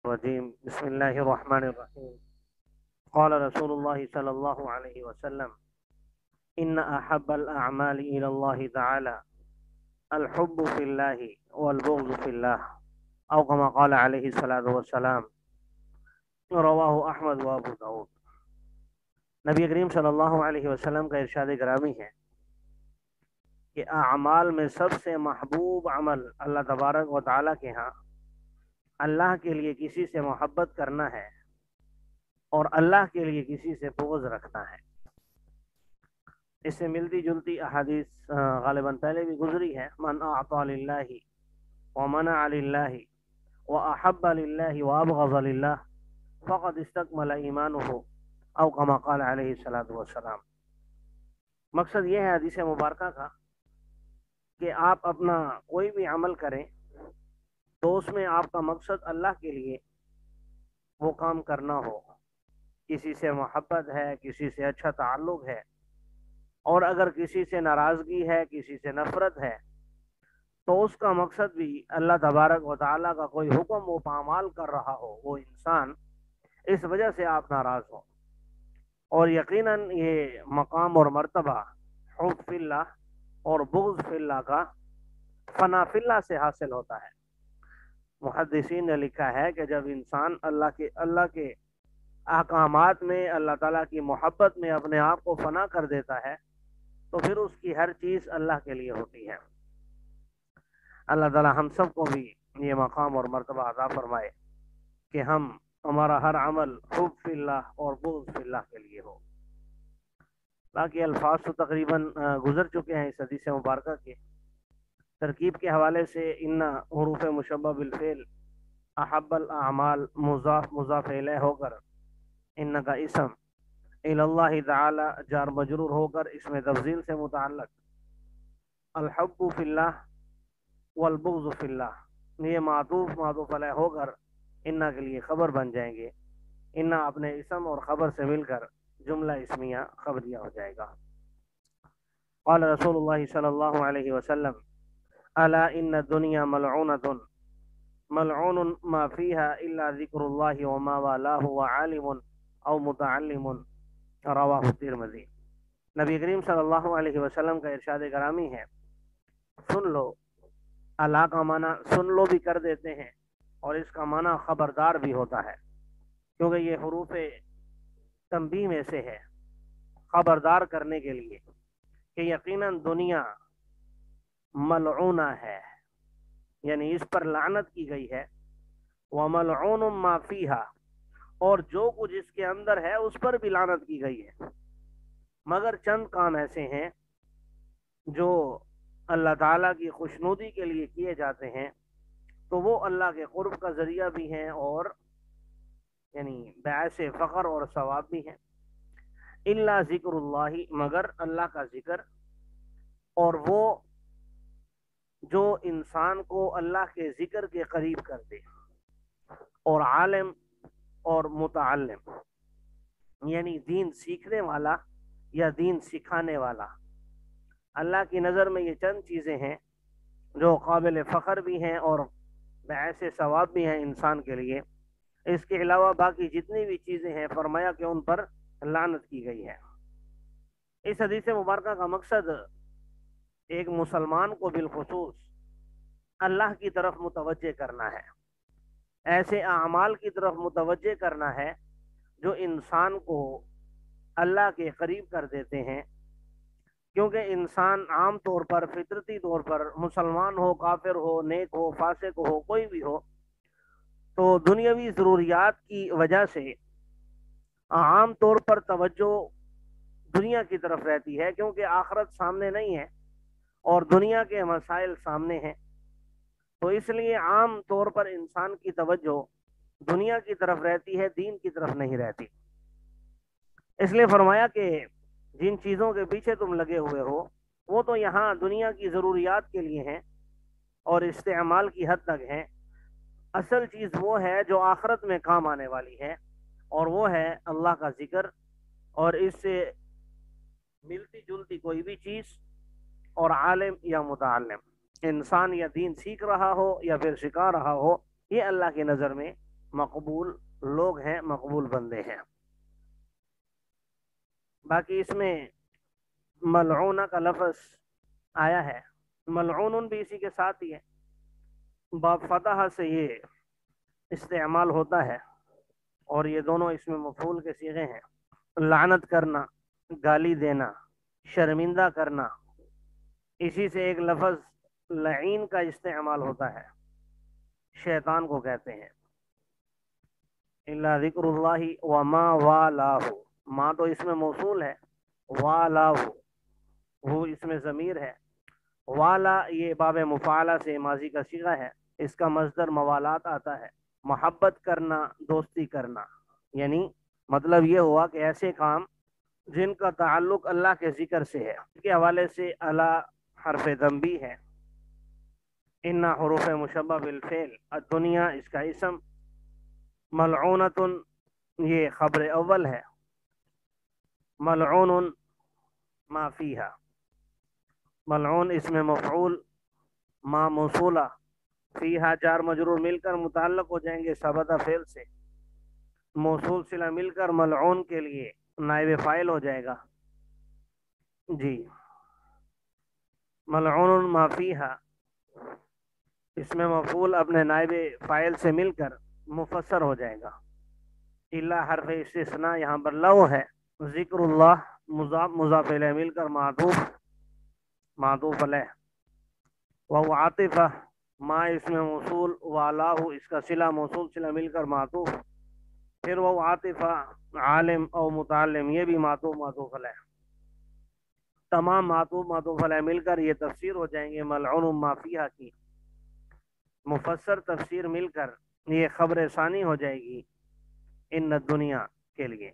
الرجيم بسم الله الرحمن الرحيم قال رسول الله صلى الله عليه وسلم إن أحب الأعمال إلى الله تعالى الحب في الله والبغض في الله أو كما قال عليه الصلاة والسلام رواه أحمد وأبو داود۔ نبی کریم صلی اللہ علیہ وسلم کا ارشاد گرامی ہے کہ اعمال میں سب سے محبوب عمل اللہ تبارک و تعالیٰ کے ہاں اللہ کے لیے کسی سے محبت کرنا ہے اور اللہ کے لیے کسی سے بغض رکھنا ہے۔ اس سے ملتی جلتی احادیث غالباً پہلے بھی گزری ہے۔ من اعطى للہ ومنع للہ واحب للہ وابغض للہ فقد استکمل ایمانہ او کما قال علیہ الصلوۃ والسلام۔ مقصد یہ ہے حدیث مبارکہ کا کہ آپ اپنا کوئی بھی عمل کریں تو اس میں آپ کا مقصد اللہ کے لیے وہ کام کرنا ہو، کسی سے محبت ہے، کسی سے اچھا تعلق ہے، اور اگر کسی سے ناراضگی ہے، کسی سے نفرت ہے، تو اس کا مقصد بھی اللہ تبارک و تعالیٰ کا کوئی حکم وہ پامال کر رہا ہو، وہ انسان، اس وجہ سے آپ ناراض ہو۔ اور یقیناً یہ مقام اور مرتبہ حب فی اللہ اور بغض فی اللہ کا فنا فی اللہ سے حاصل ہوتا ہے۔ محدثین نے لکھا ہے کہ جب انسان اللہ کے احکامات میں، اللہ تعالیٰ کی محبت میں اپنے آپ کو فنا کر دیتا ہے تو پھر اس کی ہر چیز اللہ کے لیے ہوتی ہے۔ اللہ تعالیٰ ہم سب کو بھی یہ مقام اور مرتبہ عطا فرمائے کہ ہمارا ہر عمل حب فی اللہ اور بغض فی اللہ کے لیے ہو۔ باقی الفاظ تو تقریباً گزر چکے ہیں اس حدیث مبارکہ کے۔ ترکیب کے حوالے سے ان حروف مشبہ بالفعل احب الاعمال مضاف مضاف الیہ ہو کر ان کا اسم الی اللہ تعالی جار مجرور ہو کر اس میں تفضیل سے متعلق الحب فی اللہ والبغض فی اللہ، یہ معطوف علیہ ہو کر انا کے لیے خبر بن جائیں گے۔ انا اپنے اسم اور خبر سے مل کر جملہ اسمیہ خبریہ ہو جائے گا۔ قال رسول اللہ صلی اللہ علیہ وسلم الا ان الدنیا ملعونۃ ملعون ما فيها الا ذکر اللہ وما والاه وعالم او متعلم رواہ الترمذی۔ نبی کریم صلی اللہ علیہ وسلم کا ارشاد گرامی ہے، سن لو، اللہ کا معنی سن لو بھی کر دیتے ہیں اور اس کا معنی خبردار بھی ہوتا ہے، کیونکہ یہ حروف تنبیہ میں سے ہے، خبردار کرنے کے لیے کہ یقیناً دنیا ملعونہ ہے، یعنی اس پر لعنت کی گئی ہے، وَمَلْعُونٌ مَا فِيهَا، اور جو کچھ اس کے اندر ہے اس پر بھی لعنت کی گئی ہے، مگر چند کام ایسے ہیں جو اللہ تعالیٰ کی خوشنودی کے لیے کیے جاتے ہیں تو وہ اللہ کے قرب کا ذریعہ بھی ہیں اور یعنی باعث فخر اور ثواب بھی ہیں۔ الا ذکر اللہ، مگر اللہ کا ذکر، اور وہ جو انسان کو اللہ کے ذکر کے قریب کر دے، اور عالم اور متعلم، یعنی دین سیکھنے والا یا دین سکھانے والا۔ اللہ کی نظر میں یہ چند چیزیں ہیں جو قابل فخر بھی ہیں اور باعث ثواب بھی ہیں انسان کے لیے۔ اس کے علاوہ باقی جتنی بھی چیزیں ہیں فرمایا کہ ان پر لعنت کی گئی ہے۔ اس حدیث مبارکہ کا مقصد ایک مسلمان کو بالخصوص اللہ کی طرف متوجہ کرنا ہے، ایسے اعمال کی طرف متوجہ کرنا ہے جو انسان کو اللہ کے قریب کر دیتے ہیں، کیونکہ انسان عام طور پر فطرتی طور پر مسلمان ہو، کافر ہو، نیک ہو، فاسق ہو، کوئی بھی ہو، تو دنیاوی ضروریات کی وجہ سے عام طور پر توجہ دنیا کی طرف رہتی ہے، کیونکہ آخرت سامنے نہیں ہے اور دنیا کے مسائل سامنے ہیں، تو اس لیے عام طور پر انسان کی توجہ دنیا کی طرف رہتی ہے، دین کی طرف نہیں رہتی۔ اس لیے فرمایا کہ جن چیزوں کے پیچھے تم لگے ہوئے ہو وہ تو یہاں دنیا کی ضروریات کے لیے ہیں اور استعمال کی حد تک ہیں، اصل چیز وہ ہے جو آخرت میں کام آنے والی ہے، اور وہ ہے اللہ کا ذکر، اور اس سے ملتی جلتی کوئی بھی چیز، اور عالم یا متعلم، انسان یا دین سیکھ رہا ہو یا پھر سکھا رہا ہو، یہ اللہ کی نظر میں مقبول لوگ ہیں، مقبول بندے ہیں۔ باقی اس میں ملعونہ کا لفظ آیا ہے، ملعون بھی اسی کے ساتھ ہی ہے، باب فتح سے یہ استعمال ہوتا ہے، اور یہ دونوں اس میں مفعول کے صیغے ہیں۔ لعنت کرنا، گالی دینا، شرمندہ کرنا، اسی سے ایک لفظ لعین کا استعمال ہوتا ہے، شیطان کو کہتے ہیں۔ الا ذکر اللہ وما والاہ، ما تو اس میں موصول ہے، والاہ وہ اس میں ضمیر ہے، والا یہ باب مفعلہ سے ماضی کا صیغہ ہے، اس کا مصدر موالات آتا ہے، محبت کرنا، دوستی کرنا، یعنی مطلب یہ ہوا کہ ایسے کام جن کا تعلق اللہ کے ذکر سے ہے، اس کے حوالے سے الا حرف تنبیہ ہے، ان حروف مشبہ بالفعل، الدنیا اس کا اسم، ملعونۃ یہ خبر اول ہے، ملعون ما فیہا، ملعون اس میں مفعول، ما موصولہ، فیہا جار مجرور مل کر متعلق ہو جائیں گے ثبت فعل سے، موصول صلہ مل کر ملعون کے لیے نائب فاعل ہو جائے گا۔ جی، ملعون ما فیہا اس میں مفعول اپنے نائب فاعل سے مل کر مفسر ہو جائے گا۔ الا حرف استثناء یہاں پر لو ہے، ذکر اللہ مضاف مضاف الیہ مل کر معطوف علیہ، وہ عاطفہ ما اس میں موصول، والاہ اس کا صلہ موصول صلہ مل کر معطوف، پھر وہ عاطفہ عالم او متعلم یہ بھی معطوف علیہ، تمام معطوف علیہ مل کر یہ تفسیر ہو جائیں گے ملعون ما فیہا کی، مفسر تفسیر مل کر یہ خبر ثانی ہو جائے گی ان الدنیا کے لیے،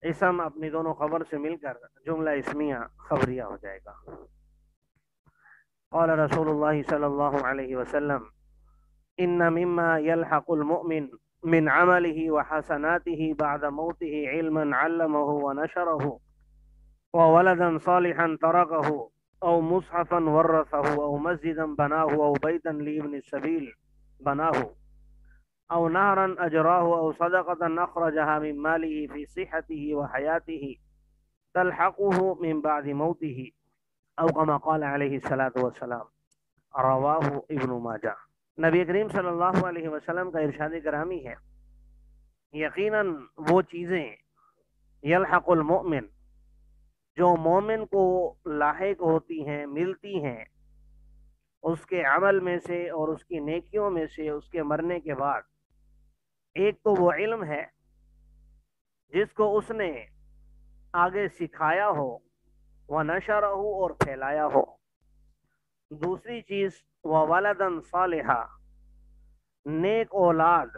اسم اپنی دونوں خبر سے مل کر جملہ اسمیہ خبریہ ہو جائے گا۔ قال رسول اللہ صلی اللہ علیہ وسلم ان مما يلحق المؤمن من عمله وحسناته بعد موته علما علمه ونشره وولدا صالحا تركه او مصحفا ورثه او مسجدا بناه او بيتا لابن السبيل بناه او نهرا اجراه او صدقة اخرجها من ماله في صحته وحياته تلحقه من بعد موته او كما قال علیہ الصلوۃ والسلام، رواہ ابن ماجہ۔ نبی کریم صلی اللہ علیہ وسلم کا ارشاد گرامی ہے، یقیناً وہ چیزیں یلحق المؤمن جو مومن کو لاحق ہوتی ہیں، ملتی ہیں اس کے عمل میں سے اور اس کی نیکیوں میں سے اس کے مرنے کے بعد، ایک تو وہ علم ہے جس کو اس نے آگے سکھایا ہو، وَنَشَرَهُ اور پھیلایا ہو، دوسری چیز وَوَلَدًا صَالِحًا نیک اولاد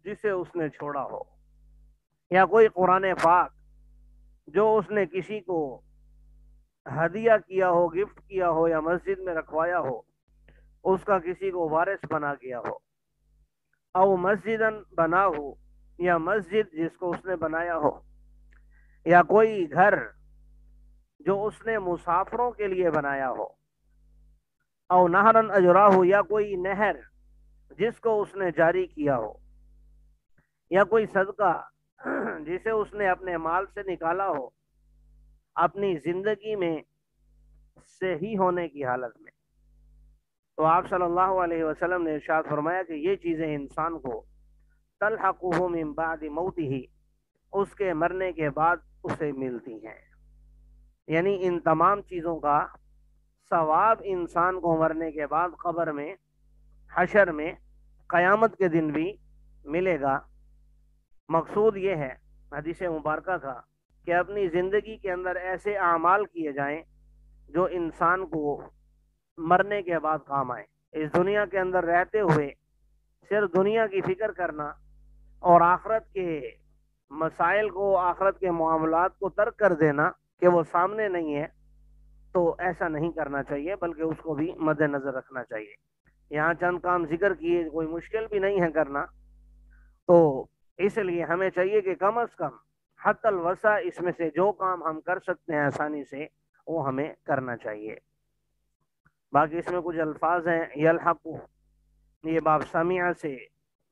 جسے اس نے چھوڑا ہو، یا کوئی قرآن پاک جو اس نے کسی کو ہدیہ کیا ہو، گفٹ کیا ہو، یا مسجد میں رکھوایا ہو، اس کا کسی کو وارث بنا گیا ہو، او مسجدن بنا ہو یا مسجد جس کو اس نے بنایا ہو، یا کوئی گھر جو اس نے مسافروں کے لیے بنایا ہو، او نہرن اجراہ یا کوئی نہر جس کو اس نے جاری کیا ہو، یا کوئی صدقہ جسے اس نے اپنے مال سے نکالا ہو اپنی زندگی میں صحیح ہونے کی حالت میں، تو آپ صلی اللہ علیہ وسلم نے ارشاد فرمایا کہ یہ چیزیں انسان کو تلحقہ من بعد موتہ اس کے مرنے کے بعد اسے ملتی ہیں، یعنی ان تمام چیزوں کا ثواب انسان کو مرنے کے بعد قبر میں، حشر میں، قیامت کے دن بھی ملے گا۔ مقصود یہ ہے حدیث مبارکہ کا کہ اپنی زندگی کے اندر ایسے اعمال کیے جائیں جو انسان کو مرنے کے بعد کام آئے۔ اس دنیا کے اندر رہتے ہوئے صرف دنیا کی فکر کرنا اور آخرت کے مسائل کو، آخرت کے معاملات کو ترک کر دینا کہ وہ سامنے نہیں ہے، تو ایسا نہیں کرنا چاہیے، بلکہ اس کو بھی مد نظر رکھنا چاہیے۔ یہاں چند کام ذکر کیے، کوئی مشکل بھی نہیں ہے کرنا، تو اس لیے ہمیں چاہیے کہ کم از کم حتی الوسع اس میں سے جو کام ہم کر سکتے ہیں آسانی سے وہ ہمیں کرنا چاہیے۔ باقی اس میں کچھ الفاظ ہیں، یلحق یہ باب سمیع سے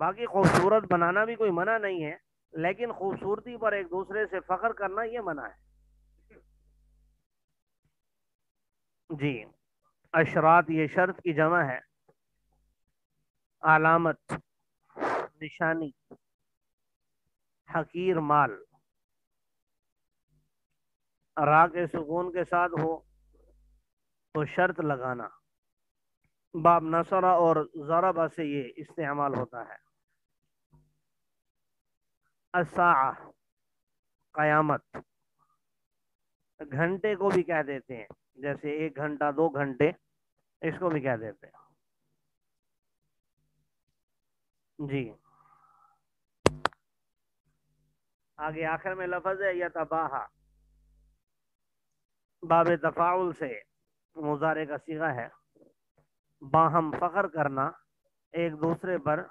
باقی خوبصورت بنانا بھی کوئی منع نہیں ہے، لیکن خوبصورتی پر ایک دوسرے سے فخر کرنا یہ منع ہے۔ جی، اشراط یہ شرط کی جمع ہے، علامت، نشانی، حقیر مال، را کے سکون کے ساتھ ہو تو شرط لگانا، باب نصرہ اور ضربہ سے یہ استعمال ہوتا ہے۔ الساعہ قیامت، گھنٹے کو بھی کہہ دیتے ہیں، جیسے 1 گھنٹہ 2 گھنٹے، اس کو بھی کہہ دیتے ہیں۔ جی، آگے آخر میں لفظ ہے یتباہا، باب تفاعل سے مضارع کا صیغہ ہے، باہم فخر کرنا، ایک دوسرے پر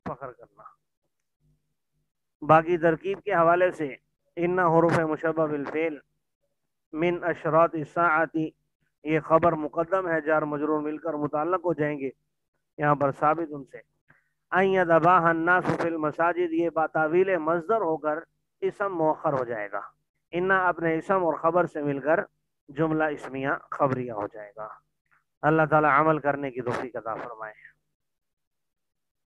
فخر کرنا۔ باقی ترکیب کے حوالے سے ان حروف مشبہ بالفعل من اشراط الساعتی، یہ خبر مقدم ہے، جار مجرور مل کر متعلق ہو جائیں گے یہاں پر ثابت ان سے۔ ان یذبح الناس فی المساجد، یہ باتاویل مصدر ہو کر اسم مؤخر ہو جائے گا، ان اپنے اسم اور خبر سے مل کر جملہ اسمیہ خبریہ ہو جائے گا۔ اللہ تعالی عمل کرنے کی توفیق عطا فرمائے۔